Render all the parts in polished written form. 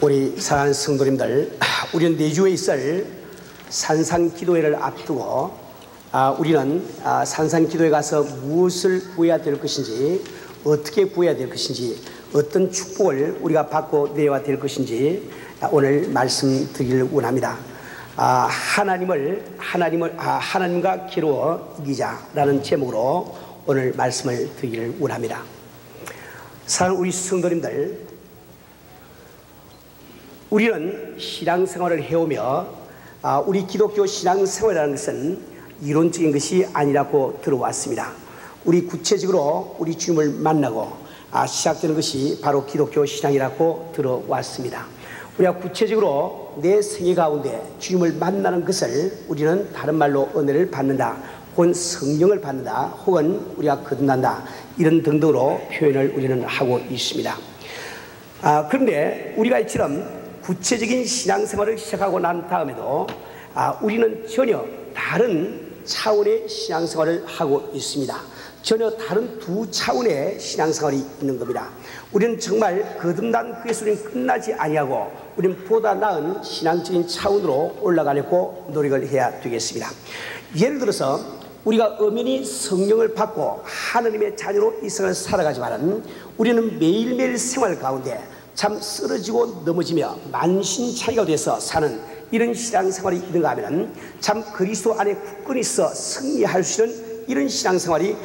우리 사랑하는 성도님들, 우리는 내주에 있을 산상기도회를 앞두고 우리는 산상기도회 가서 무엇을 구해야 될 것인지, 어떻게 구해야 될 것인지, 어떤 축복을 우리가 받고 내야 될 것인지 오늘 말씀드리기를 원합니다. 하나님과 기로워 이기자라는 제목으로 오늘 말씀을 드리기를 원합니다. 사랑하는 우리 성도님들, 우리는 신앙생활을 해오며 우리 기독교 신앙생활이라는 것은 이론적인 것이 아니라고 들어왔습니다. 우리 구체적으로 우리 주님을 만나고 시작되는 것이 바로 기독교 신앙이라고 들어왔습니다. 우리가 구체적으로 내 생애 가운데 주님을 만나는 것을 우리는 다른 말로 은혜를 받는다, 혹은 성령을 받는다, 혹은 우리가 거듭난다, 이런 등등으로 표현을 우리는 하고 있습니다. 그런데 우리가 이처럼 구체적인 신앙생활을 시작하고 난 다음에도 우리는 전혀 다른 차원의 신앙생활을 하고 있습니다. 전혀 다른 두 차원의 신앙생활이 있는 겁니다. 우리는 정말 거듭난 그에서 우리는 끝나지 아니하고 우리는 보다 나은 신앙적인 차원으로 올라가려고 노력을 해야 되겠습니다. 예를 들어서 우리가 엄연히 성령을 받고 하나님의 자녀로 이 세상을 살아가지만 우리는 매일매일 생활 가운데 참 쓰러지고 넘어지며 만신창이가 돼서 사는 이런 신앙생활이 있는가 하면 참 그리스도 안에 굳건히 있어 승리할 수 있는 이런 신앙생활이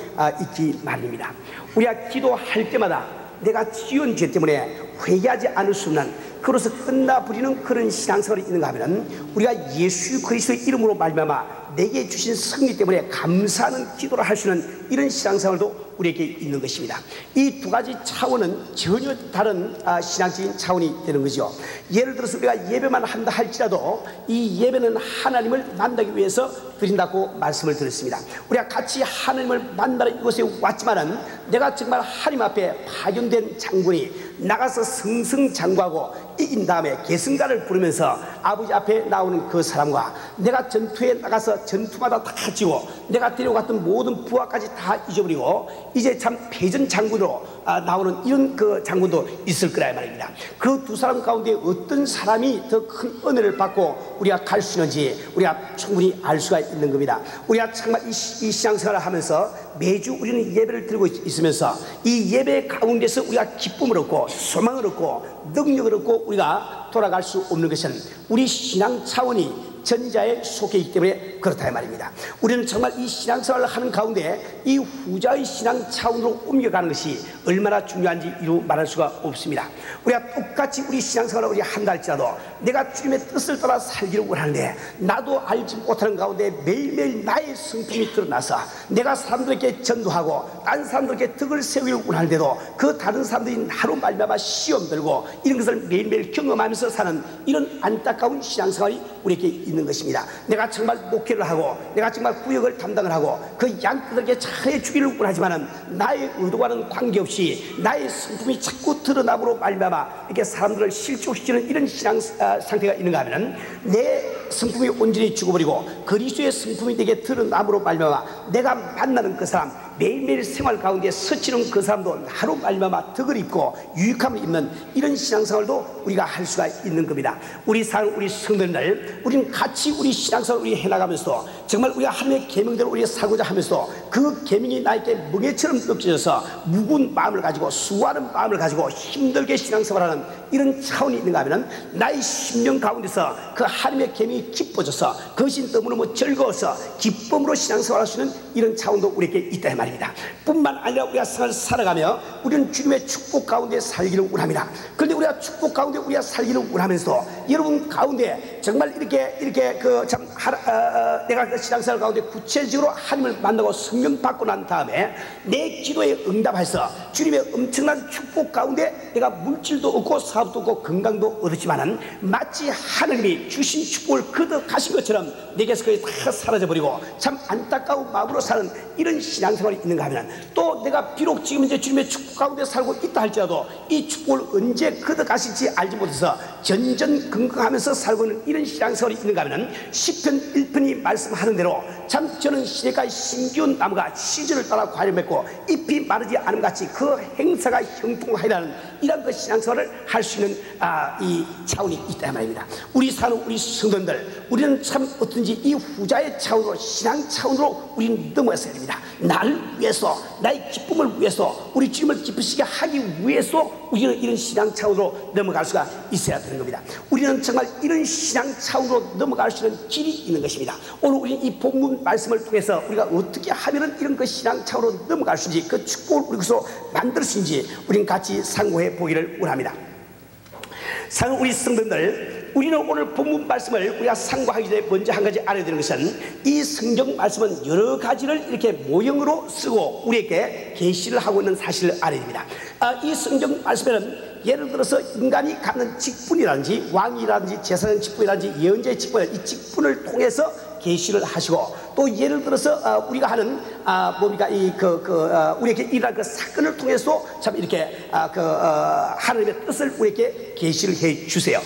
있기 마련입니다. 우리가 기도할 때마다 내가 지은 죄 때문에 회개하지 않을 수 없는, 그로서 끝나버리는 그런 신앙생활이 있는가 하면 우리가 예수 그리스도의 이름으로 말미암아 내게 주신 승리 때문에 감사하는 기도를 할 수 있는 이런 신앙생활도 우리에게 있는 것입니다. 이 두 가지 차원은 전혀 다른 신앙적인 차원이 되는 거죠. 예를 들어서 우리가 예배만 한다 할지라도 이 예배는 하나님을 만나기 위해서 드린다고 말씀을 드렸습니다. 우리가 같이 하나님을 만나러 이곳에 왔지만은 내가 정말 하나님 앞에 파견된 장군이 나가서 승승장구하고 이긴 다음에 계승가를 부르면서 아버지 앞에 나오는 그 사람과 내가 전투에 나가서 전투마다 다 지고 내가 데려갔던 모든 부하까지 다 잊어버리고 이제 참 패전 장군으로 나오는 이런 그 장군도 있을 거라 말입니다. 그 두 사람 가운데 어떤 사람이 더 큰 은혜를 받고 우리가 갈 수 있는지 우리가 충분히 알 수가 있는 겁니다. 우리가 정말 이 신앙생활을 하면서 매주 우리는 예배를 드리고 있으면서 이 예배 가운데서 우리가 기쁨을 얻고 소망을 얻고 능력을 얻고 우리가 돌아갈 수 없는 것은 우리 신앙 차원이 전자에 속해 있기 때문에 그렇다 말입니다. 우리는 정말 이 신앙생활을 하는 가운데 이 후자의 신앙 차원으로 옮겨가는 것이 얼마나 중요한지 이루 말할 수가 없습니다. 우리가 똑같이 우리 신앙생활을 우리가 한다 할지라도 내가 주님의 뜻을 따라 살기를 원하는데 나도 알지 못하는 가운데 매일매일 나의 성품이 드러나서 내가 사람들에게 전도하고 다른 사람들에게 덕을 세우기를 원하는데도 그 다른 사람들이 나로 말미암아 시험 들고 이런 것을 매일매일 경험하면서 사는 이런 안타까운 신앙생활이 우리에게 있는 것입니다. 내가 정말 목회를 하고 내가 정말 구역을 담당을 하고 그 양떼들에게 잘해 주기를 원하지만은 나의 의도와는 관계없이 나의 성품이 자꾸 드러남으로 말미암아 이렇게 사람들을 실족시키는 이런 신앙 상태가 있는가 하면은 내 성품이 온전히 죽어버리고 그리스도의 성품이 내게 드러남으로 말미암아 내가 만나는 그 사람, 매일매일 생활 가운데 스치는 그 사람도 나로 말미암아 덕을 입고 유익함을 입는 이런 신앙생활도 우리가 할 수가 있는 겁니다. 우리 성도들, 우리는 같이 우리 신앙생활을 우리 해나가면서도 정말 우리가 하나님의 계명대로 우리가 살고자 하면서도 그 계명이 나에게 멍에처럼 느껴져서 무거운 마음을 가지고 수고하는 마음을 가지고 힘들게 신앙생활하는 이런 차원이 있는가 하면 나의 심령 가운데서 그 하나님의 계명이 기뻐져서 그것이 너무너무 즐거워서 기쁨으로 신앙생활할 수 있는 이런 차원도 우리에게 있다 이 말입니다. 뿐만 아니라 우리가 살아가며 우리는 주님의 축복 가운데 살기를 원합니다. 그런데 우리가 축복 가운데 우리가 살기를 원하면서도 여러분 가운데 정말 이렇게 내가 그 신앙생활 가운데 구체적으로 하나님을 만나고 성령 받고 난 다음에 내 기도에 응답해서 주님의 엄청난 축복 가운데 내가 물질도 얻고 사업도 얻고 건강도 얻었지만은 마치 하나님이 주신 축복을 거둬가신 것처럼 내게서 거의 다 사라져버리고 참 안타까운 마음으로 사는 이런 신앙생활이 있는가 하면 또 내가 비록 지금 이제 주님의 축복 가운데 살고 있다 할지라도 이 축복을 언제 거둬가실지 알지 못해서 전전긍긍하면서 살고 있는 이런 신앙생활이 있는가 하면 시편 1편이 말씀하는 대로 참 저는 시냇가의 신기운 나무가 시절을 따라 과일을 맺고 잎이 마르지 않음 같이 그 행사가 형통하리라는 이런 그 신앙생활을 할 수 있는 이 차원이 있다 말입니다. 우리 사는 우리 성도들, 우리는 참 어떤지 이 후자의 차원으로, 신앙 차원으로 우리는 넘어가야 됩니다. 나를 위해서, 나의 기쁨을 위해서, 우리 주님을 기쁘시게 하기 위해서 우리는 이런 신앙 차원으로 넘어갈 수가 있어야 되는 겁니다. 우리는 정말 이런 신앙 차원으로 넘어갈 수 있는 길이 있는 것입니다. 오늘 우리는 이 본문 말씀을 통해서 우리가 어떻게 하면 이런 그 신앙 차원으로 넘어갈 수 있는지, 그 축복을 우리로서 만들 수 있는지 우리는 같이 상고해 보기를 원합니다. 사랑하는 우리 성도들, 우리는 오늘 본문 말씀을 우리가 상고하기 전에 먼저 한 가지 알아야 되는 것은, 이 성경 말씀은 여러 가지를 이렇게 모형으로 쓰고 우리에게 계시를 하고 있는 사실을 알아야 됩니다. 이 성경 말씀에는 예를 들어서 인간이 갖는 직분이라든지 왕이라든지 제사장 직분이라든지 예언자의 직분, 이 직분을 통해서 계시를 하시고, 또 예를 들어서 우리가 하는 뭡니까 우리에게 일어날 그 사건을 통해서 참 이렇게 하나님의 뜻을 우리에게 계시를 해 주세요.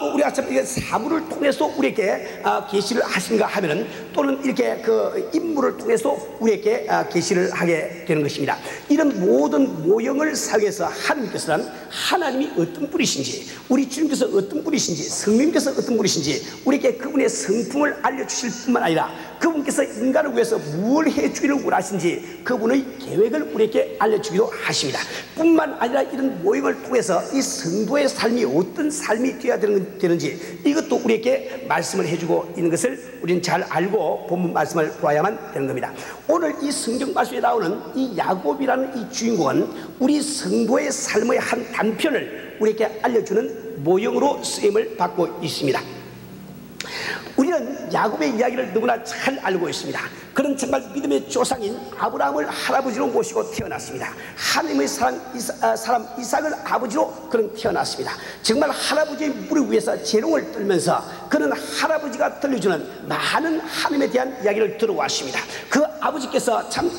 또 우리가 참 이게 사물을 통해서 우리에게 계시를 하신가 하면은, 또는 이렇게 그 인물을 통해서 우리에게 계시를 하게 되는 것입니다. 이런 모든 모형을 사용해서 하나님께서는 하나님이 어떤 분이신지, 우리 주님께서 어떤 분이신지, 성령님께서 어떤 분이신지 우리에게 그분의 성품을 알려주실 뿐만 아니라 그분께서 인간을 위해서 무엇을 해주기를 원하신지 그분의 계획을 우리에게 알려주기도 하십니다. 뿐만 아니라 이런 모형을 통해서 이 성도의 삶이 어떤 삶이 되어야 되는지 이것도 우리에게 말씀을 해주고 있는 것을 우리는 잘 알고 본문 말씀을 보아야만 되는 겁니다. 오늘 이 성경 말씀에 나오는 이 야곱이라는 이 주인공은 우리 성도의 삶의 한 단편을 우리에게 알려주는 모형으로 쓰임을 받고 있습니다. 우리는 야곱의 이야기를 너무나 잘 알고 있습니다. 그는 정말 믿음의 조상인 아브라함을 할아버지로 모시고 태어났습니다. 하나님의 사람 이삭을 아버지로 그는 태어났습니다. 정말 할아버지의 무릎 위에서 재롱을 떨면서 그는 할아버지가 들려주는 많은 하나님에 대한 이야기를 들어왔습니다. 그 아버지께서 참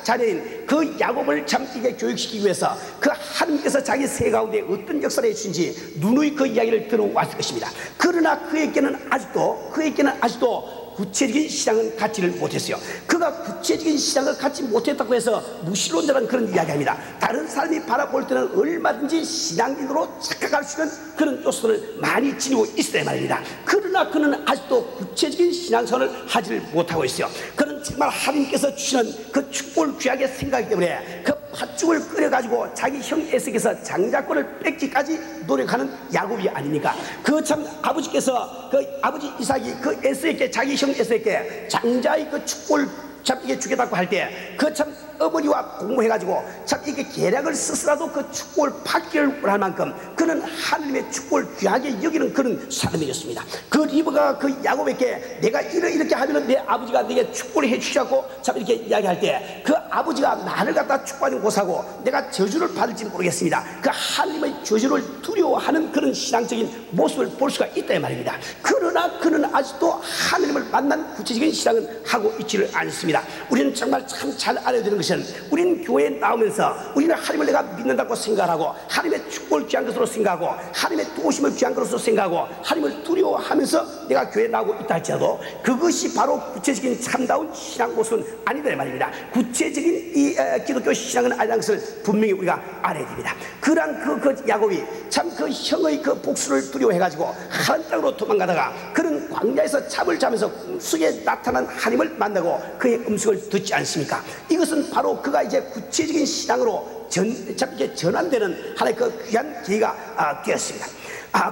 자녀인 그 야곱을 참 이게 교육시키기 위해서 그 하나님께서 자기 세 가운데 어떤 역사를 해주신지 누누이 그 이야기를 들어왔을 것입니다. 그러나 그에게는 아직도 구체적인 신앙은 갖지를 못했어요. 그가 구체적인 신앙을 갖지 못했다고 해서 무신론자라는 그런 이야기합니다. 다른 사람이 바라볼 때는 얼마든지 신앙인으로 착각할 수 있는 그런 요소를 많이 지니고 있어야 말입니다. 그러나 그는 아직도 구체적인 신앙생활을 하지를 못하고 있어요. 그는 정말 하나님께서 주시는 그 축복을 귀하게 생각하기 때문에 그 팥죽을 끓여가지고 자기 형 에색에서 장자권을 뺏기까지 노력하는 야곱이 아닙니까? 그 참 아버지께서 그 아버지 이삭이 그 에색에게 자기 형 에색에게 장자의 그 축복을 참 이게 주겠다고 할 때 그 참 어머니와 공모해가지고 참 이게 계략을 쓰서라도 그 축복을 받기를 원할 만큼 그는 하나님의 축복을 귀하게 여기는 그런 사람이었습니다. 그 리브가 그 야곱에게 내가 이렇게 하면은 내 아버지가 내게 축복을 해주시고 참 이렇게 이야기할 때 그 아버지가 나를 갖다 축복하는 곳하고 내가 저주를 받을지 모르겠습니다. 그 하나님의 저주를 두려워하는 그런 신앙적인 모습을 볼 수가 있다 말입니다. 그러나 그는 아직도 하나님을 만난 구체적인 신앙은 하고 있지를 않습니다. 우리는 정말 참 잘 알아야 되는 것은, 우리는 교회에 나오면서 우리는 하나님을 내가 믿는다고 생각하고 하나님의 축복을 귀한 것으로 생각하고 하나님의 도우심을 귀한 것으로 생각하고 하나님을 두려워하면서 내가 교회에 나오고 있다 할지라도 그것이 바로 구체적인 참다운 신앙 모습은 아니다 말입니다. 구체적인 이 기독교 신앙은 아니라는 것을 분명히 우리가 알아야 됩니다. 그런 그 야곱이 참 그 형의 그 복수를 두려워해가지고 하나님 땅으로 도망가다가 그는 광야에서 잠을 자면서 꿈속에 나타난 하나님을 만나고 그의 음성을 듣지 않습니까? 이것은 바로 그가 이제 구체적인 신앙으로 전환되는 하나의 그 귀한 기회가 되었습니다.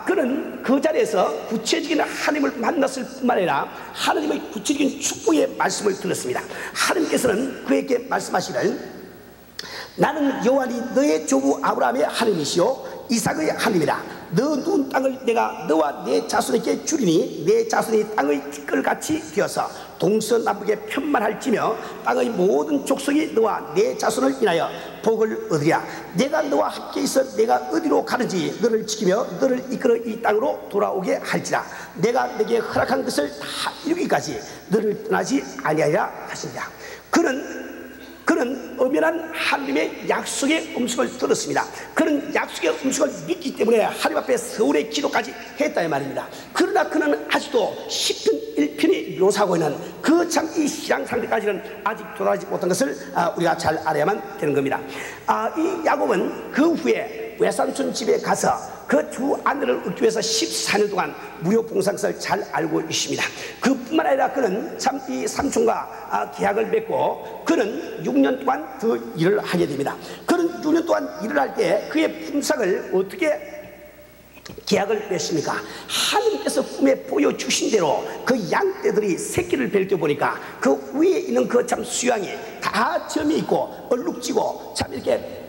그는 그 자리에서 구체적인 하나님을 만났을 뿐만 아니라 하나님의 구체적인 축복의 말씀을 들었습니다. 하나님께서는 그에게 말씀하시기를 나는 여호와니 너의 조부 아브라함의 하나님이시요 이삭의 하나님이라. 너 누운 땅을 내가 너와 내 자손에게 주리니 내 자손이 땅의 티끌같이 되어서 동서남북에 편만할지며 땅의 모든 족속이 너와 내 자손을 인하여 복을 얻으리라. 내가 너와 함께 있어 내가 어디로 가는지 너를 지키며 너를 이끌어 이 땅으로 돌아오게 할지라. 내가 내게 허락한 것을 다 이루기까지 너를 떠나지 아니하리라 하시니라. 그는 그는 엄연한 하나님의 약속의 음성을 들었습니다. 그는 약속의 음성을 믿기 때문에 하나님 앞에 서울의 기도까지 했다 이 말입니다. 그러나 그는 아직도 시편 1편이 묘사하고 있는 그 참 이 신앙 상태까지는 아직 도달하지 못한 것을 우리가 잘 알아야만 되는 겁니다. 이 야곱은 그 후에 외삼촌 집에 가서 그 두 아내를 얻기 위해서 14년 동안 무료 봉사를 잘 알고 있습니다. 그뿐만 아니라 그는 참 이 삼촌과 계약을 맺고 그는 6년 동안 더 일을 하게 됩니다. 그는 6년 동안 일을 할 때 그의 품삯을 어떻게 계약을 맺습니까? 하나님께서 꿈에 보여주신 대로 그 양떼들이 새끼를 뵐 때 보니까 그 위에 있는 그 참 수양이 다 점이 있고 얼룩지고 참 이렇게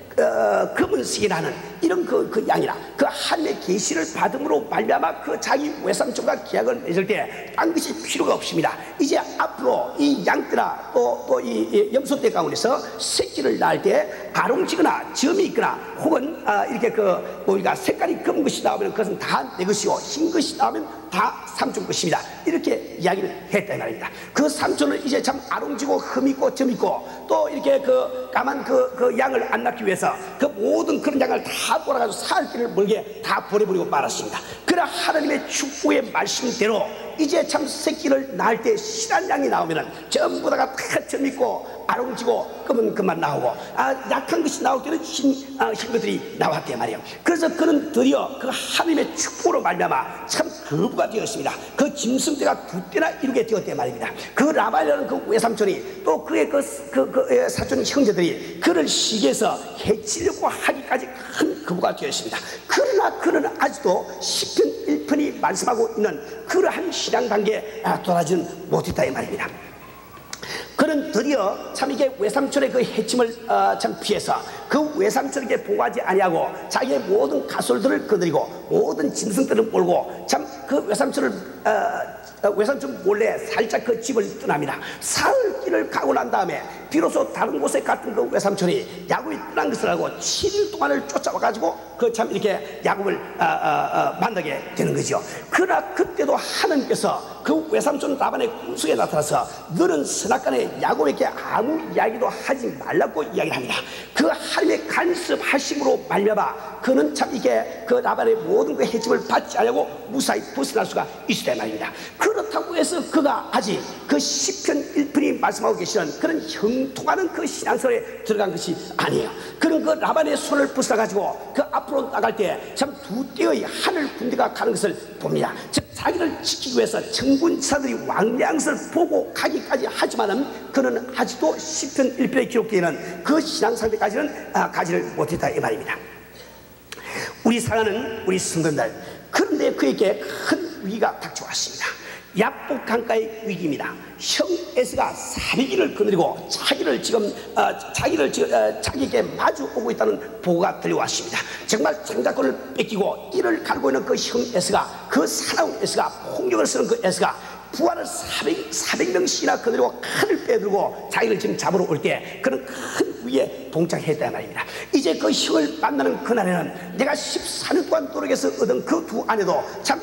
검은색이 나는 이런 그 양이라 그 하나님의 계시를 받음으로 말미암아 그 자기 외삼촌과 계약을 맺을 때 딴 것이 필요가 없습니다. 이제 앞으로 이 양떼나 또 이 염소떼 가운데서 새끼를 낳을 때 가롱지거나 점이 있거나 혹은 이렇게 우리가 색깔이 검은 것이 나오면 그것은 다 내 것이고 흰 것이 나오면 다 삼촌 것입니다. 이렇게 이야기를 했다 이 말입니다. 그 삼촌은 이제 참 아롱지고 흠 있고 점 있고 또 이렇게 그 까만 그 양을 안 낳기 위해서 그 모든 그런 양을 다 몰아가지고 살 길을 멀게 다 버려버리고 말았습니다. 그러나 하나님의 축복의 말씀대로 이제 참 새끼를 낳을 때 실한 양이 나오면은 전부 다가 다 점 있고 아롱지고 검은 것만 나오고 약한 것이 나올 때는 흰 것들이 나왔단 말이에요. 그래서 그는 드디어 그 하나님의 축복으로 말미암아 참 거부가 되었습니다. 그 짐승대가 2대나 이루게 되었단 말입니다. 그 라반이라는 그 외삼촌이 또 그의 그 사촌 형제들이 그를 시기해서 해치려고 하기까지 큰 거부가 되었습니다. 그러나 그는 아직도 시편 1편이 말씀하고 있는 그러한 신앙 단계에 돌아지는 못했다 이 말입니다. 그는 드디어 참 이게 외삼촌의 그 해침을 참 피해서 그 외삼촌에게 보고하지 아니하고 자기의 모든 가솔들을 거느리고 모든 짐승들을 몰고 참 그 외삼촌 몰래 살짝 그 집을 떠납니다. 사흘 길을 가고 난 다음에 비로소 다른 곳에 갔던 그 외삼촌이 야곱이 떠난 것을 알고 7일 동안을 쫓아와가지고 그 참 이렇게 야곱을 만나게 되는 거죠. 그러나 그때도 하나님께서 그 외삼촌 라반의 꿈속에 나타나서 너는 선악간에 야곱에게 아무 이야기도 하지 말라고 이야기를 합니다. 그 하나님의 간섭하심으로 말미암아 그는 참 이게 그 라반의 모든 그 해집을 받지 않으려고 무사히 벗어날 수가 있었단 말입니다. 그렇다고 해서 그가 아직 그 시편 1편이 말씀하고 계시는 그런 형통하는 그 신앙생활에 들어간 것이 아니에요. 그는 그 라반의 손을 벗어가지고 그 앞으로 나갈 때 참 2대의 하늘 군대가 가는 것을 봅니다. 즉 자기를 지키기 위해서 청군사들이 왕래한 것을 보고 가기까지 하지만은 그는 아직도 시편 1편에 기록되어 그 신앙 상태까지는 가지를 못했다 이 말입니다. 우리 사랑하는 우리 성도들, 그런데 그에게 큰 위기가 닥쳐왔습니다. 야복 강가의 위기입니다. 형 에서가 사비기를 거느리고 자기에게 마주 오고 있다는 보고가 들려왔습니다. 정말 장자권을 뺏기고 이를 갈고 있는 그 형 에서가, 그 사나운 에서가, 폭력을 쓰는 그 에서가 부하를 400명씩이나 거느리고 칼을 빼들고 자기를 지금 잡으러 올 때 그는 큰 위에 동착했단 말입니다. 이제 그 형을 만나는 그날에는 내가 14년 동안 노력해서 얻은 그 두 아내도 참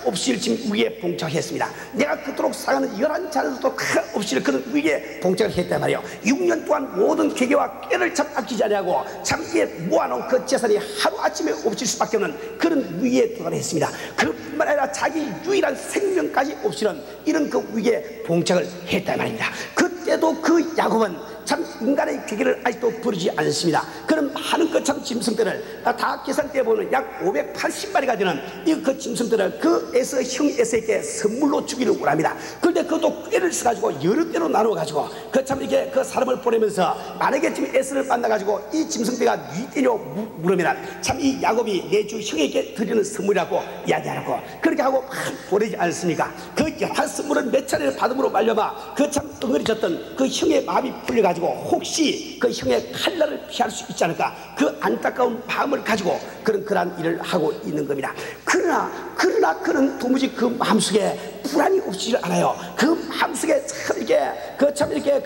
없이 지금 위에 봉착했습니다. 내가 그토록 사랑하는 11자녀도 없이 그런 위에 봉착을 했단 말이에요. 6년 동안 모든 계계와 깨를 참 아끼지 아니하고 참 이에 모아놓은 그 재산이 하루아침에 없을 수밖에 없는 그런 위에 도달했습니다. 그뿐만 아니라 자기 유일한 생명까지 없이는 이런 그 위에 봉착을 했단 말입니다. 그때도 그 야곱은 참 인간의 괴계를 아직도 부르지 않습니다. 그런 많은 그 참 짐승들을 다 계산돼 보면 약 580마리가 되는 이 그 짐승들을 그 형 에서에게 선물로 주기를 원합니다. 그런데 그것도 꾀를 써가지고 여러 대로 나눠가지고 그 참 이게 그 사람을 보내면서 만약에 지금 에서를 만나가지고 이 짐승들가 네 떼려 물으면 참 이 야곱이 내 주 형에게 드리는 선물이라고 이야기하라고 그렇게 하고 보내지 않습니까? 그 여러 선물을 몇 차례를 받음으로 말려봐 그 참 덩어리졌던 그 형의 마음이 풀려가지고 혹시 그 형의 칼날을 피할 수 있지 않을까 그 안타까운 마음을 가지고 그런 일을 하고 있는 겁니다. 그러나 그는 도무지 그 마음속에 불안이 없지를 않아요. 그 마음속에 참 이렇게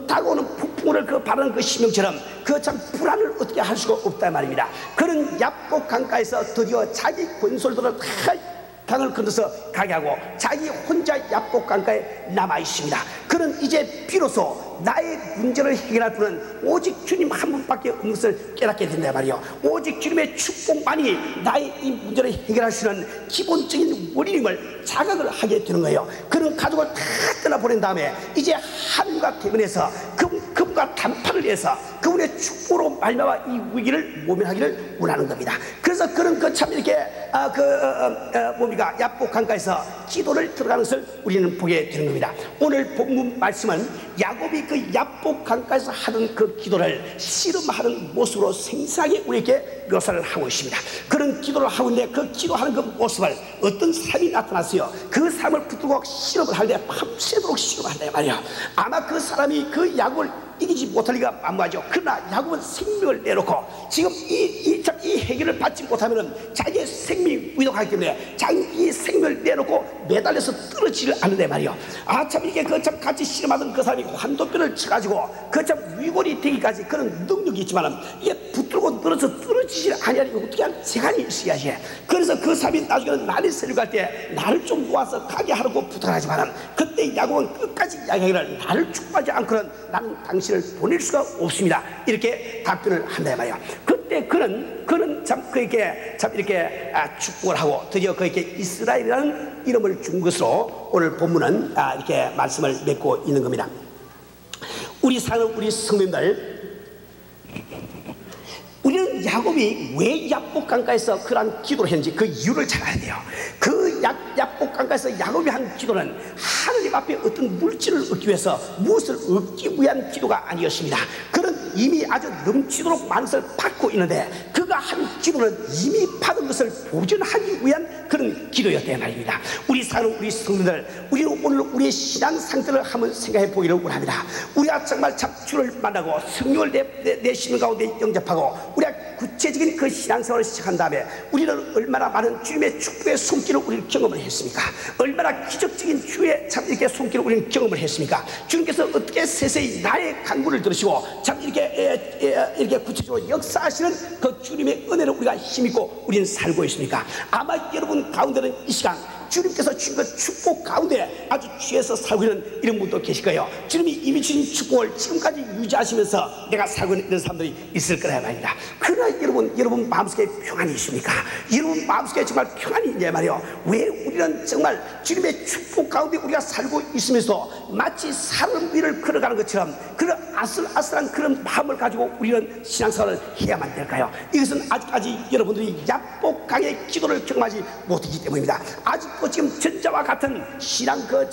다가오는 폭풍을 바라는 그 심령처럼 그 참 불안을 어떻게 할 수가 없단 말입니다. 그는 야복 강가에서 드디어 자기 권솔들을 다 강을 건너서 가게 하고 자기 혼자 야복 강가에 남아 있습니다. 그는 이제 비로소 나의 문제를 해결할 분은 오직 주님 한 분밖에 없는 것을 깨닫게 된단 말이에요. 오직 주님의 축복만이 나의 이 문제를 해결할 수 있는 기본적인 원인임을 자각을 하게 되는 거예요. 그런 가족을 다 떠나보낸 다음에 이제 하나님과 대면해서 그분과談判을 해서 그분의 축복으로 말미암아 이 위기를 모면하기를 원하는 겁니다. 그래서 그런 참 이렇게 뭡니까 야복 강가에서 기도를 들어가는 것을 우리는 보게 되는 겁니다. 오늘 본문 말씀은 야곱이 그 야복 강가에서 하던 그 기도를 씨름하는 모습으로 생생하게 우리에게 묘사를 하고 있습니다. 그런 기도를 하고 있는데 그 기도하는 그 모습을 어떤 사람이 나타났어요. 그 사람을 붙들고 씨름을 할 때 밤새도록 씨름을 한다 말이야. 아마 그 사람이 그 야곱을 이기지 못할 리가 만무하죠. 그러나 야곱은 생명을 내놓고 지금 이 해결을 받지 못하면 자기의 생명이 위독하기 때문에 자기 생명을 내놓고 매달려서 떨어지질 않는데 말이요. 참 이게 참 같이 씨름하던 그 사람이 환도뼈를 쳐가지고 참 위골이 되기까지 그런 능력이 있지만은 이게 붙들고 늘어서 떨어지질 아니하니 어떻게 한 재간이 있어야지. 그래서 그 사람이 나중에는 나를 세력할 때 나를 좀 놓아서 가게 하라고 부탁하지만은 그때 야곱은 끝까지 이야기하기를 나를 축복하지 않고는 나는 당신을 보낼 수가 없습니다. 이렇게 답변을 한다 말이야. 그때 그는 참 그에게 참 이렇게 축복을 하고 드디어 그에게 이스라엘이라는 이름을 준 것으로 오늘 본문은 이렇게 말씀을 맺고 있는 겁니다. 우리 사는 우리 성도님들, 우리는 야곱이 왜 야복 강가에서 그러한 기도를 했는지 그 이유를 잘 알아야 돼요. 그 야복 강가에서 야곱이 한 기도는 하나님 앞에 어떤 물질을 얻기 위해서 무엇을 얻기 위한 기도가 아니었습니다. 그는 이미 아주 넘치도록 많은 것을 받고 있는데 그가 한 기도는 이미 받은 것을 보존하기 위한 그런 기도였단 말입니다. 우리 사는 우리 성도들, 우리는 오늘 우리의 신앙 상태를 한번 생각해 보기를 원합니다. 우리가 정말 참 주를 만나고 성령을 내 심령 가운데 영접하고 우리가 구체적인 그 신앙생활을 시작한 다음에 우리는 얼마나 많은 주님의 축복의 손길을 우리는 경험을 했습니까? 얼마나 기적적인 주의 참 이렇게 손길을 우리는 경험을 했습니까? 주님께서 어떻게 세세히 나의 간구를 들으시고 참 이렇게 구체적으로 역사하시는 그 주님의 은혜를 우리가 힘입고 우리는 살고 있습니까? 아마 여러분 가운데는 이 시간 주님께서 주신 그 축복 가운데 아주 취해서 살고 있는 이런 분도 계실 거예요. 주님이 이미 주신 축복을 지금까지 유지하시면서 내가 살고 있는 이런 사람들이 있을 거란 말입니다. 그러나 여러분 마음속에 평안이 있습니까? 여러분 마음속에 정말 평안이 있냐 말이에요. 왜 우리는 정말 주님의 축복 가운데 우리가 살고 있으면서 마치 사람 위를 걸어가는 것처럼 그런 아슬아슬한 그런 마음을 가지고 우리는 신앙생활을 해야만 될까요? 이것은 아직까지 여러분들이 야복강의 기도를 경험하지 못했기 때문입니다. 아직도 지금 전자와 같은 신앙 그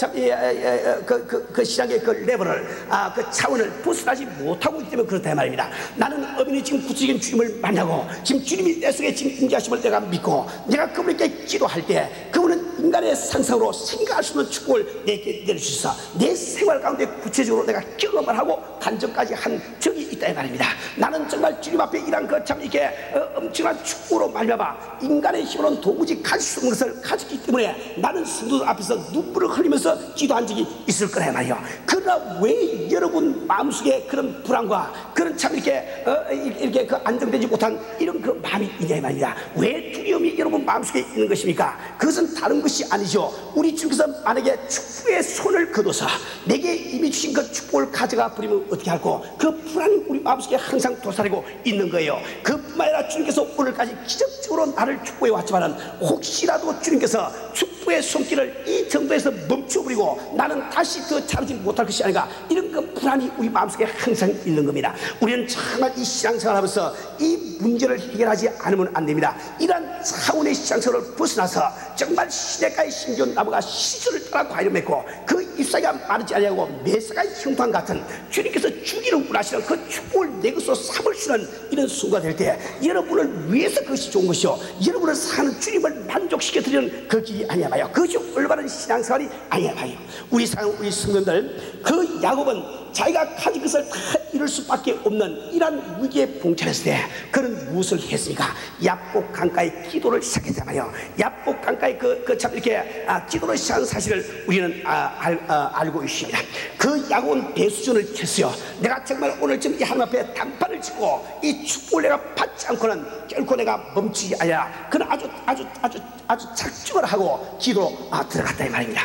신앙의 그 레벨을 그 차원을 벗어나지 못하고 있기 때문에 그렇다 말입니다. 나는 어머니 지금 구체적인 주님을 만나고 지금 주님이 내 속에 지금 임재하심을 내가 믿고 내가 그분에게 기도할 때 그분은 인간의 상상으로 생각할 수 없는 축복을 내게 내려주셔서 내 생활 가운데 구체적으로 내가 경험을 하고 간증까지 한 적이 있다 말입니다. 나는 정말 주님 앞에 이런 그 참 이렇게 엄청난 축복으로 말미암아 인간의 힘으로는 도무지 가질 수 없는 것을 가졌기 때문에 나는 성도들 앞에서 눈물을 흘리면서 기도한 적이 있을 거라 말이에요. 그러나 왜 여러분 마음속에 그런 불안과 그런 참 이렇게 그 안정되지 못한 이런 그 마음이 있냐 말이야. 왜 두려움이 여러분 마음속에 있는 것입니까? 그것은 다른 것이 아니죠. 우리 주께서 만약에 축복의 손을 거둬서 내게 이미 주신 그 축복을 가져가 버리면 어떻게 할꼬? 그 불안이 우리 마음속에 항상 도사리고 있는 거예요. 그뿐만 아니라 주님께서 오늘까지 기적적으로 나를 축복해 왔지만 혹시라도 주님께서 축복의 손길을 이 정도에서 멈춰버리고 나는 다시 더 잘하지 못할 것이 아닌가, 이런 그 불안이 우리 마음속에 항상 있는 겁니다. 우리는 정말 이 신앙생활 하면서 이 문제를 해결하지 않으면 안 됩니다. 이러한 차원의 신앙생활을 벗어나서 정말 시냇가의 심지어 나무가 시절을 따라 과일을 맺고 그 잎사귀가 마르지 아니하고 매사가 형통 같은 주님께서 주기를 원하시는 그 축복을 내 것으로 삼을 수 있는 이런 순간이 될 때 여러분을 위해서 그것이 좋은 것이요, 여러분을 사는 주님을 만족시켜드리는 그 길이 아니야 봐요. 그것이 올바른 신앙생활이 아니야 봐요. 우리 성도들, 그 야곱은 자기가 가진 것을 다 잃을 수밖에 없는 이러한 위기에 봉착했을 때 그는 무엇을 했습니까? 야복 강가의 기도를 시작했단 말이에요. 야복 강가의 참 이렇게 기도를 시작한 사실을 우리는 알고 있습니다. 그 야곱은 배수전을 쳤어요. 내가 정말 오늘쯤 이 하나님 앞에 단판을 짓고 이 축복을 내가 받지 않고는 결코 내가 멈추지 아니라 그는 아주 작정을 하고 기도로 들어갔다 이 말입니다.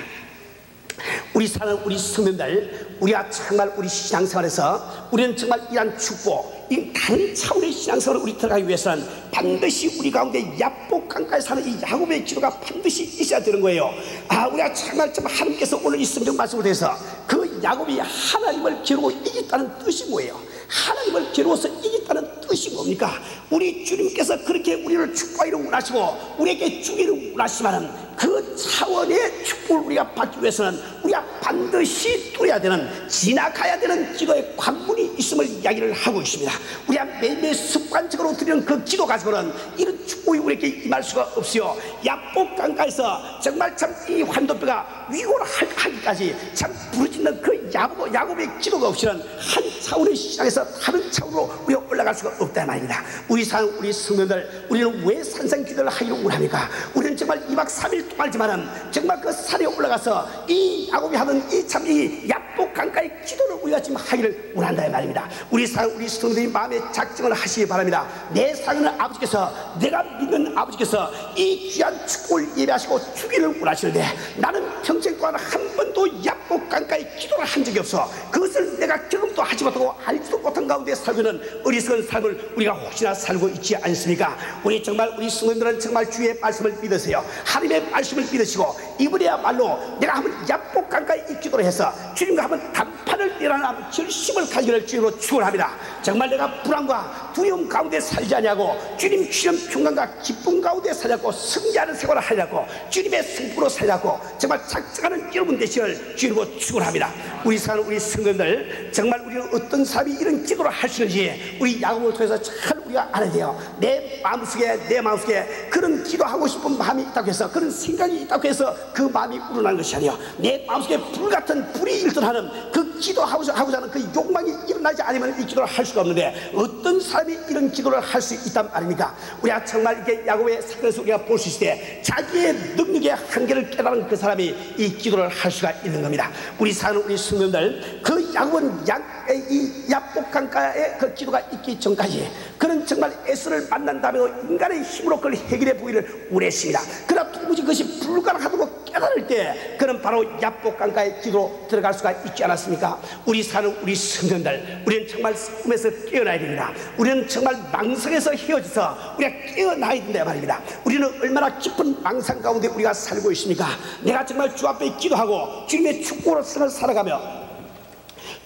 우리 사는 우리 성도들, 우리가 정말 우리 신앙생활에서 우리는 정말 이러한 축복, 이 다른 차원의 신앙생활을 우리 들어가기 위해서는 반드시 우리 가운데 야복 강가에 사는 이 야곱의 기도가 반드시 있어야 되는 거예요. 우리가 정말 하나님께서 오늘 이 성경 말씀을 통해서 그 야곱이 하나님을 겨루고 이겼다는 뜻이 뭐예요? 하나님을 겨루어서 이겼다는 뜻이 뭡니까? 우리 주님께서 그렇게 우리를 축복하기를 원하시고 우리에게 주기를 원하시지만은 그 차원의 축복을 우리가 받기 위해서는 우리가 반드시 뚫어야 되는, 지나가야 되는 기도의 관문이 있음을 이야기를 하고 있습니다. 우리가 매일매일 습관적으로 드리는 그 기도 가지고는 이런 축복이 우리에게 임할 수가 없어요. 야복 강가에서 정말 참 이 환도뼈가 위골하기까지 참 부르짖는 그 야곱의 기도가 없이는 한 차원의 시장에서 다른 차원으로 우리가 올라갈 수가 없다 말입니다. 우리 성도들, 우리는 왜 산상 기도를 하기를 원합니까? 우리는 정말 2박 3일 동안이지만은 정말 그 산에 올라가서 이 야곱이 하는 이 야복 강가의 기도를 우리가 지금 하기를 원한다 말입니다. 우리 성도들이 마음에 작정을 하시기 바랍니다. 내 사랑하는 아버지께서, 내가 믿는 아버지께서 이 귀한 축복을 예배하시고 주기를 원하시는데 나는 평생 동안 한 번도 야복 강가의 기도를 한 적이 없어. 그것을 내가 경험도 하지 못하고 알지도 못한 가운데 살고 있는 어리석은 삶을 우리가 혹시나 살고 있지 않습니까? 우리 성도들은 정말 주의 말씀을 믿으세요. 하나님의 말씀을 믿으시고 이번에야말로 내가 한번 야복 강가에 이 기도를 해서 주님과 한번 단판을 일어나는 결심을 가지기를 주님으로 축원합니다. 정말 내가 불안과 두려움 가운데 살지 아니하고 주님 주시는 평강과 기쁨 가운데 살려고 승리하는 생활을 하려고 주님의 승부로 살려고 정말 작정하는 여러분 되시기를 주님으로 축원합니다. 우리 성도들, 정말 우리는 어떤 사람이 이런 기도를 할 수 있는지 우리 야곱을 통해서 잘 우리가 알아야 돼요. 내 마음속에 그런 기도하고 싶은 마음이 있다고 해서, 그런 생각이 있다고 해서 그 마음이 우러나는 것이 아니에요. 내 마음속에 불같은 불이 일어나는 그 기도하고자 하는 그 욕망이 일어나지 않으면 이 기도를 할 수가 없는데 어떤 사람이 이런 기도를 할 수 있단 말입니까? 우리가 정말 이렇게 야곱의 사건에서 우리가 볼 수 있을 때 자기의 능력의 한계를 깨달은 그 사람이 이 기도를 할 수가 있는 겁니다. 우리 성도들, 그 야곱은 이 야복 강가에 그 기도가 있기 전까지 그는 정말 에서를 만난 다음에도 인간의 힘으로 그걸 해결해 보기를 원했습니다. 그러나 도무지 그것이 불가능하다고 깨달을 때 그는 바로 야복 강가의 기도로 들어갈 수가 있지 않았습니까? 우리 성도들, 우리는 정말 꿈에서 깨어나야 됩니다. 우리는 정말 망상에서 헤어져서 우리가 깨어나야 된다 말입니다. 우리는 얼마나 깊은 망상 가운데 우리가 살고 있습니까? 내가 정말 주 앞에 기도하고 주님의 축복으로 살아가며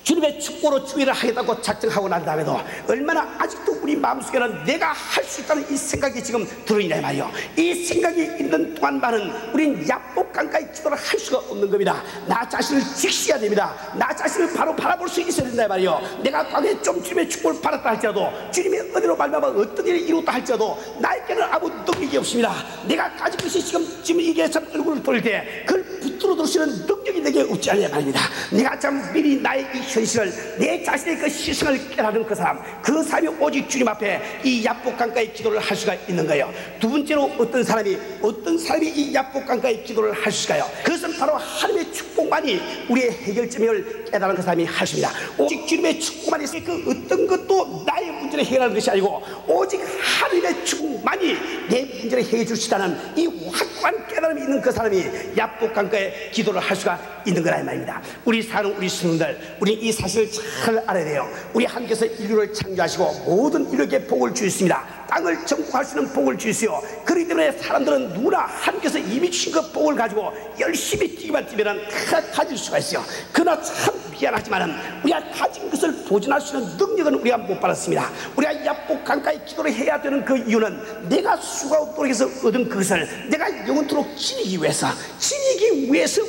주님의 축복으로 주의를 하겠다고 작정하고 난 다음에도 얼마나 아직도 우리 마음속에는 내가 할 수 있다는 이 생각이 지금 들어있냐 말이요. 이 생각이 있는 동안만은 우린 야복 강가의 기도를 할 수가 없는 겁니다. 나 자신을 직시해야 됩니다. 나 자신을 바로 바라볼 수 있어야 된다 말이요. 내가 과거에 좀 주님의 축복을 받았다 할지라도, 주님의 은혜로 말미암아 어떤 일을 이루었다 할지라도 나에게는 아무 능력이 없습니다. 내가 가진 것이 지금 이게 참 얼굴을 돌릴 때 그걸 붙들어 둘 수 있는 능력이 내게 없지 않냐 말입니다. 내가 참 미리 나의 이 현실을, 내 자신의 그 시선을 깨달은 그 사람이 오직 주님 앞에 이 야복 강가의 기도를 할 수가 있는 거예요. 두 번째로 어떤 사람이 이 야복 강가의 기도를 할 수 있을까요? 그것은 바로 하나님의 축복만이 우리의 해결점을 깨달은 그 사람이 할 수 있습니다. 오직 주님의 축복만이 있으니 그 어떤 것도 나의 문제를 해결하는 것이 아니고 오직 하나님의 축복만이 내 문제를 해결해 줄 수 있다는 이 확고한 깨달음이 있는 그 사람이 야복 강가의 기도를 할 수가 있는 거라 이 말입니다. 우리 성도들, 우리 이 사실을 잘 알아야 돼요. 우리 하나님께서 인류를 창조하시고 모든 인류에게 복을 주셨습니다. 땅을 정복할 수 있는 복을 주시오. 그렇기 때문에 사람들은 누구나 하나님께서 이미 주신 그 복을 가지고 열심히 뛰기만 뛰면 다 가질 수가 있어요. 그러나 참 미안하지만은 우리가 가진 것을 보존할 수 있는 능력은 우리가 못 받았습니다. 우리가 야복 강가의 기도를 해야 되는 그 이유는 내가 수고하고 노력해서 얻은 그것을 내가 영원토록 지니기 위해서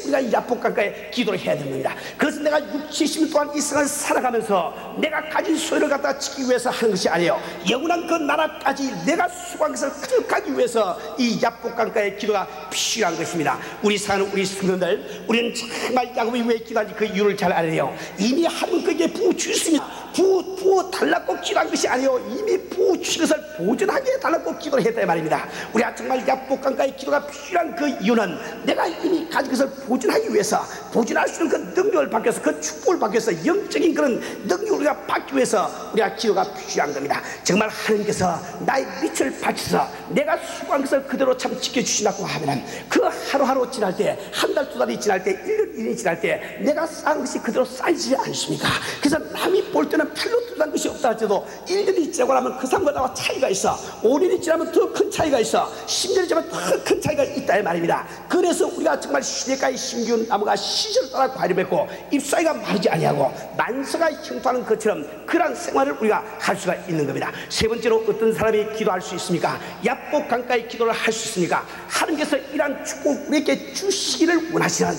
우리가 야복 강가의 기도를 해야 되는 겁니다. 그래서 내가 60, 70년 동안 이 세상을 살아가면서 내가 가진 소유를 갖다 지키기 위해서 하는 것이 아니에요. 영원한 그 나라까지 내가 수고한 것을 가져가기 위해서 이 야복 강가의 기도가 필요한 것입니다. 우리 성도들, 우리는 정말 야곱이 왜 기도하는지 그 이유를 잘 알아야 돼요. 이미 하나님 그에게 부어 주셨습니다. 부어 달라고 기도한 것이 아니에요. 이미 부어 주신 것을 보존하게 해달라고 기도를 했다 말입니다. 우리가 정말 약복강가의 기도가 필요한 그 이유는 내가 이미 가진 것을 보존하기 위해서, 보존할 수 있는 그 능력을 받기 위해서, 그 축복을 받기 위해서, 영적인 그런 능력을 우리가 받기 위해서 우리가 기도가 필요한 겁니다. 정말 하나님께서 나의 빛을 바쳐서 내가 수고한 것을 그대로 참 지켜주신다고 하면 그 하루하루 지날 때, 한 달, 두 달이 지날 때, 1년, 2년이 지날 때 내가 쌓은 것이 그대로 쌓이지 않습니까? 그래서 남이 볼 때는 별로 뚜단 것이 없다 할지라도 1년이 지나고 나면 그 사람과 차이가 있어. 5년이 지나면 더 큰 차이가 있어. 10년이 지나면 더 큰 차이가 있다 이 말입니다. 그래서 우리가 정말 시냇가에 심기운 나무가 시절을 따라 과일을 맺고 잎사귀가 마르지 아니하고 만사가 형통하는 것처럼 그러한 생활을 우리가 할 수가 있는 겁니다. 세 번째로 어떤 사람이 기도할 수 있습니까? 약복 강가의 기도를 할 수 있습니까? 하나님께서 이러한 축복 우리에게 주시기를 원하시는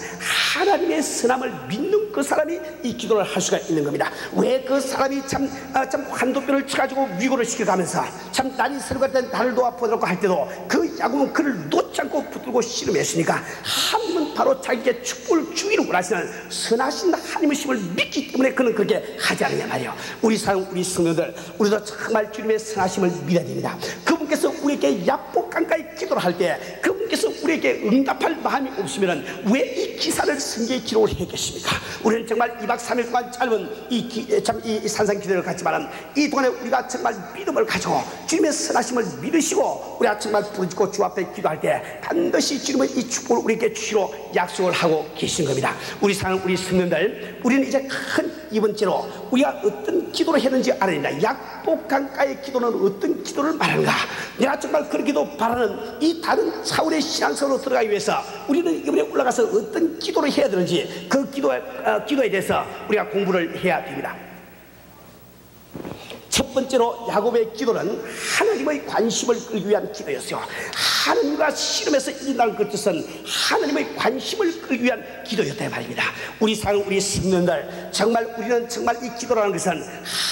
하나님의 선함을 믿는 그 사람이 이 기도를 할 수가 있는 겁니다. 왜 그 사람이 참 환도뼈를 쳐가지고 위고를 시켜가면서 참 날이 새로갈 때 나를 도와보라고 할 때도 그 야곱은 그를 놓지 않고 붙들고 씨름했으니까 하나님은 바로 자기에게 축복을 주기를 원하시는 선하신 하나님의 힘을 믿기 때문에 그는 그렇게 하지 않느냐 말이에요. 우리 사랑, 우리 성도들, 우리도 정말 주님의 선하심을 믿어야 됩니다. 그분께서 우리에게 약복강가의 기도를 할 때 그분께서 우리에게 응답할 마음이 없으면 왜 이 기사를 성경에 기록을 했겠습니까? 우리는 정말 2박 3일 동안 짧은 이 산상 기도를 갖지만 이 동안에 우리가 정말 믿음을 가지고 주님의 선하심을 믿으시고 우리가 정말 부르짖고 주 앞에 기도할 때 반드시 주님은 이 축복을 우리에게 주시로 약속을 하고 계신 겁니다. 우리 사랑, 우리 성도들, 우리는 이제 큰 이번째로 우리가 어떤 기도를 했는지 알아야 됩니다. 약복강가의 기도는 어떤 기도를 말하는가? 내가 정말 그런 기도 바라는 이 다른 차원의 신앙성으로 들어가기 위해서 우리는 이번에 올라가서 어떤 기도를 해야 되는지 그 기도에 대해서 우리가 공부를 해야 됩니다. 첫 번째로 야곱의 기도는 하나님의 관심을 끌기 위한 기도였어요. 하나님과 씨름해서 이긴다는 그 뜻은 하나님의 관심을 끌기 위한 기도였다 말입니다. 우리 사랑, 우리 성도들, 정말 우리는 정말 이 기도라는 것은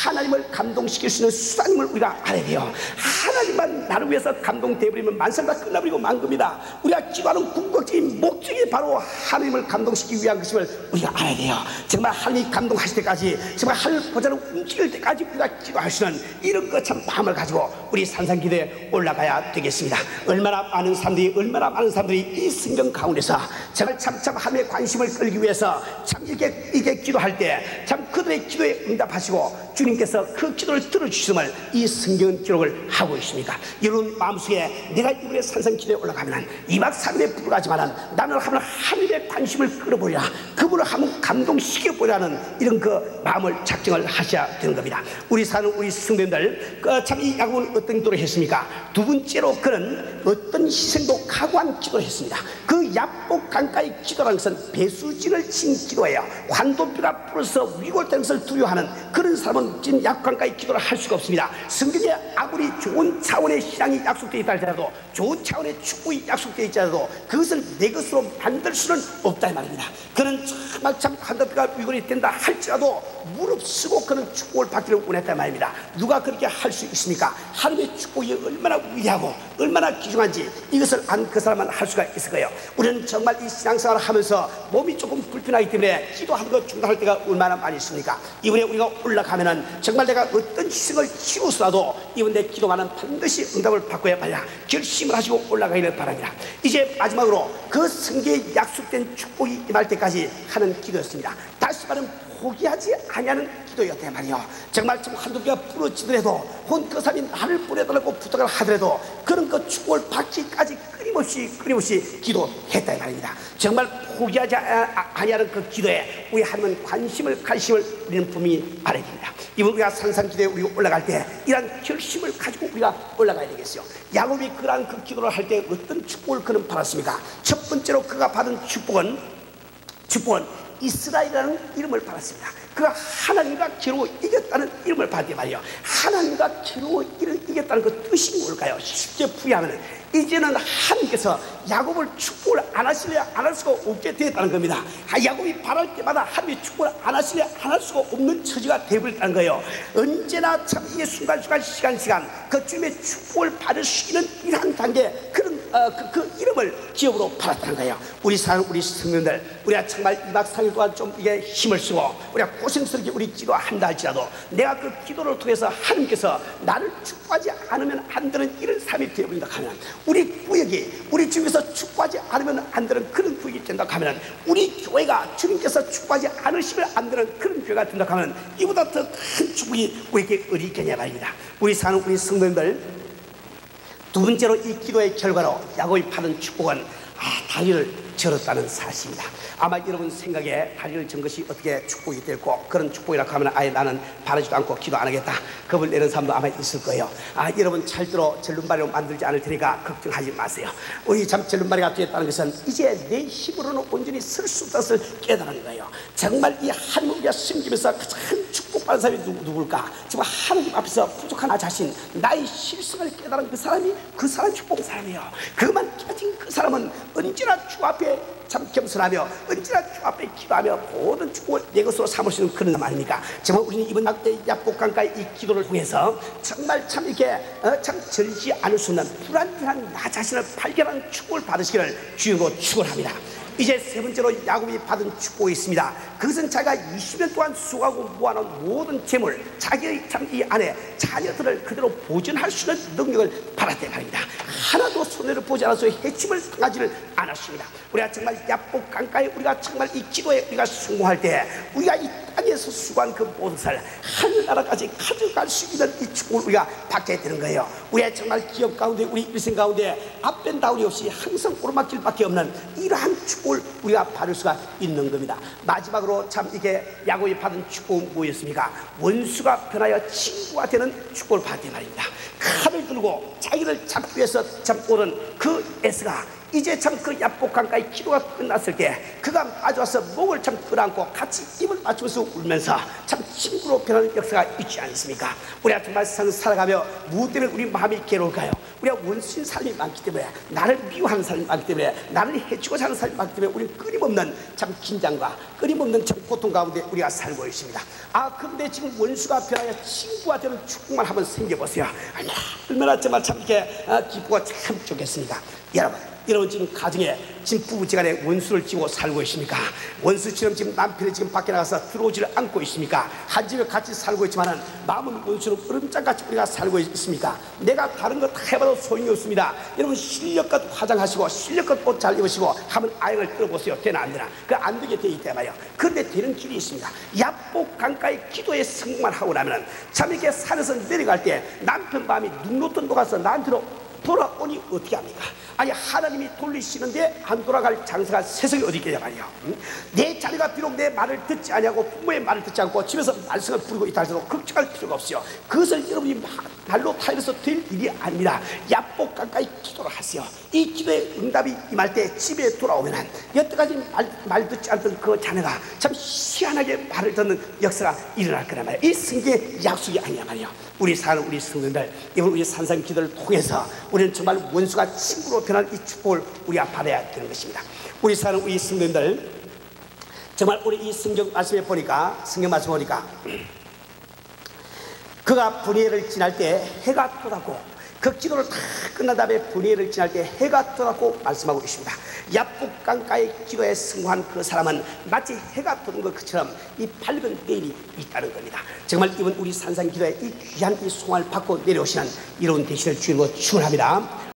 하나님을 감동시킬 수 있는 수단임을 우리가 알아야 돼요. 하나님만 나를 위해서 감동되어버리면 만상 다 끝나버리고 만 겁니다. 우리가 기도하는 궁극적인 목적이 바로 하나님을 감동시키기 위한 것임을 우리가 알아야 돼요. 정말 하나님이 감동하실 때까지, 정말 하늘 보좌를 움직일 때까지 우리가 기도할 수 있는 이런 것 참 마음을 가지고 우리 산상기도에 올라가야 되겠습니다. 얼마나 많은 사람들이 이 성경 가운데서 정말 참 하나님의 관심을 끌기 위해서 참 이게 기도할 때 참 그들의 기도에 응답하시고 주님께서 그 기도를 들어주심을 이 성경은 기록을 하고 있습니다. 여러분 마음속에 내가 이번에 산상기도에 올라가면 2박 3일에 불가지만 나는 하나님의 관심을 끌어보리라, 그분을 한번 감동시켜보리라는 이런 그 마음을 작정을 하셔야 되는 겁니다. 우리 사는 우리 성도님들, 참 이 야곱은 어떤 기도를 했습니까? 두 번째로 그는 어떤 희생도 각오한 기도를 했습니다. 그 약복강가의 기도라는 것은 배수진을 친 기도예요. 환도뼈가 불어서 위골되는 것을 두려워하는 그런 사람은 지금 약복강가의 기도를 할 수가 없습니다. 성경에 아무리 좋은 차원의 신앙이 약속되어 있다 할지라도, 좋은 차원의 축복이 약속되어 있더라도 그것을 내 것으로 만들 수는 없다 이 말입니다. 그는 정말 참 환도뼈가 위골이 된다 할지라도 무릅쓰고 그는 축복을 받기를 원했단 말입니다. 누가 그렇게 할 수 있습니까? 하나님의 축복이 얼마나 위대하고 얼마나 귀중한지 이것을 안 그 사람만 할 수가 있을 거예요. 우리는 정말 이 신앙생활을 하면서 몸이 조금 불편하기 때문에 기도하는 것 중단할 때가 얼마나 많이 있습니까? 이번에 우리가 올라가면은 정말 내가 어떤 희생을 치고서라도 이번 내 기도만은 반드시 응답을 받고야 말이야 결심을 하시고 올라가기를 바랍니다. 이제 마지막으로 그 성경에 약속된 축복이 임할 때까지 하는 기도였습니다. 다시 말하면 포기하지 아니하는 기도였다 말이요. 정말 좀 한두 개가 부러지더라도 혹은 그 사람이 나를 보내달라고 부탁을 하더라도 그런 그 축복을 받기까지 끊임없이 기도했다 말입니다. 정말 포기하지 아니하는 그 기도에 우리 하나님은 관심을 우리는 분명히 알아야 됩니다. 이번 우리가 산상기도에 우리가 올라갈 때 이러한 결심을 가지고 우리가 올라가야 되겠어요. 야곱이 그러한 그 기도를 할 때 어떤 축복을 그는 받았습니까? 첫 번째로 그가 받은 축복은 이스라엘이라는 이름을 받았습니다. 그가 하나님과 겨루어 이겼다는 이름을 받았단 말이에요. 하나님과 겨루어 이겼다는 그 뜻이 뭘까요? 쉽게 풀이하면 이제는 하나님께서 야곱을 축복을 안 하시려 안 할 수가 없게 되었다는 겁니다. 야곱이 바랄 때마다 하나님의 축복을 안 하시려 안 할 수가 없는 처지가 되어버렸다는 거예요. 언제나 참 이게 순간순간 시간 그 주님의 축복을 받을 수 있는 이러한 단계, 그런 그 이름을 기업으로 팔았다는 거예요. 우리 사는 우리 성도들, 우리가 정말 2박 3일 동안 좀 이게 힘을 쓰고 우리가 고생스럽게 우리 기도한다 할지라도 내가 그 기도를 통해서 하나님께서 나를 축복하지 않으면 안 되는 이런 삶이 되어버린다 하면, 우리 구역이 우리 주님께서 축복하지 않으면 안 되는 그런 구역이 된다 하면, 우리 교회가 주님께서 축복하지 않으시면 안 되는 그런 교회가 된다 하면, 이보다 더 큰 축복이 우리에게 어디 있겠냐 말입니다. 우리 사는 우리 성도님들, 두 번째로 이 기도의 결과로 야곱이 받은 축복은 다리를 절었다는 사실입니다. 아마 여러분 생각에 다리를 전 것이 어떻게 축복이 될고, 그런 축복이라고 하면 아예 나는 바라지도 않고 기도 안 하겠다, 겁을 내는 사람도 아마 있을 거예요. 여러분 절대로 절름발이로 만들지 않을 테니까 걱정하지 마세요. 우리 참 절름발이가 되었다는 것은 이제 내 힘으로는 온전히 설 수 없다는 것을 깨달은 거예요. 정말 이 하나님을 우리가 숨기면서 큰 축복받은 사람이 누굴까? 정말 하나님 앞에서 부족한 나 자신, 나의 실수를 깨달은 그 사람이 축복한 사람이에요. 그만 깨진 그 사람은 언제나 주 앞에 참 겸손하며 언제나 주 앞에 기도하며 모든 축복을 내 것으로 삼을 수 있는 그런 사람 아닙니까? 정말 우리는 이번 야복강가의 이 기도를 통해서 정말 참 이렇게 참 절지 않을 수 없는 불완전한 나 자신을 발견하는 축복을 받으시기를 주님으로 축원합니다. 이제 세 번째로 야곱이 받은 축복이 있습니다. 그것은 자기가 20년 동안 수고하고 모아놓은 모든 재물, 자기의 참 이 안에 자녀들을 그대로 보존할 수 있는 능력을 받았대 말입니다. 하나도 손해를 보지 않아서 해침을 당하지를 않았습니다. 우리가 정말 야복 강가에 우리가 정말 이 기도에 우리가 성공할 때, 우리가 이 땅에서 수고한 그 모든 살 하늘나라까지 가져갈 수 있는 이 축복을 우리가 받게 되는 거예요. 우리의 정말 기업 가운데, 우리 일생 가운데 앞변다운이 없이 항상 오르막길밖에 없는 이러한 축복을 우리가 받을 수가 있는 겁니다. 마지막으로 참 이게 야곱이 받은 축복은 뭐였습니까? 원수가 변하여 친구가 되는 축복을 받게 말입니다. 칼을 들고 자기를 잡기 위해서 참 오른 그 에스가 이제 참 그 야복강가의 기도가 끝났을 때 그가 마주와서 목을 참 끌어안고 같이 입을 맞추면서 울면서 참 친구로 변하는 역사가 있지 않습니까? 우리가 정말 세상을 살아가며 무엇 때문에 우리 마음이 괴로울까요? 우리가 원수인 사람이 많기 때문에, 나를 미워하는 사람이 많기 때문에, 나를 해치고자 하는 사람이 많기 때문에 우리는 끊임없는 참 긴장과 끊임없는 참 고통 가운데 우리가 살고 있습니다. 그런데 지금 원수가 변하여 친구가 되는 축복만 한번 생겨보세요. 얼마나 정말 참 이렇게 기쁘고 참 좋겠습니까? 여러분 지금 가정에 지금 부부지간에 원수를 지고 살고 있습니까? 원수처럼 지금 남편이 지금 밖에 나가서 들어오지를 않고 있습니까? 한 집에 같이 살고 있지만은 마음은 원수로 얼음장같이 우리가 살고 있습니까? 내가 다른 거 다 해봐도 소용이 없습니다. 여러분 실력껏 화장하시고 실력껏 옷 잘 입으시고 한번 아영을 끌어보세요. 되나 안 되나? 그 안 되게 돼 있단 말이에요. 그런데 되는 길이 있습니다. 야복 강가의 기도에 성공만 하고 나면은 참 이렇게 산에서 내려갈 때 남편 마음이 눈놓던 녹아서 나한테로 돌아오니 어떻게 합니까? 하나님이 돌리시는데 안 돌아갈 장사가 세상에 어디 있겠냐 말이야. 내 자녀가 비록 내 말을 듣지 아니하고 부모의 말을 듣지 않고 집에서 말썽을 부리고 있다 해도 걱정할 필요가 없어요. 그것을 여러분이 말로 타일해서 될 일이 아닙니다. 야복 가까이 기도를 하세요. 이 기도의 응답이 임할 때 집에 돌아오면 여태까지 말 듣지 않던 그 자녀가 참 희한하게 말을 듣는 역사가 일어날 거란 말이에요. 이 성경의 약속이 아니야 말이에요. 우리 사는 우리 성도들, 이번 우리 산상 기도를 통해서 우리는 정말 원수가 친구로 변한 이 축복을 우리가 받아야 되는 것입니다. 우리 사는 우리 성도들, 정말 우리 이 성경 말씀에 보니까, 그가 분이엘을 지날 때 해가 떠나고, 그 기도를 다 끝난 다음에 분이엘을 지날 때 해가 떠나고 말씀하고 있습니다. 야복강가의 기도에 성공한 그 사람은 마치 해가 떠는 것처럼 이 밝은 내일이 있다는 겁니다. 정말 이번 우리 산상 기도에 이 귀한 이 송을 받고 내려오시는 이런 대신을 주님으로 축원합니다.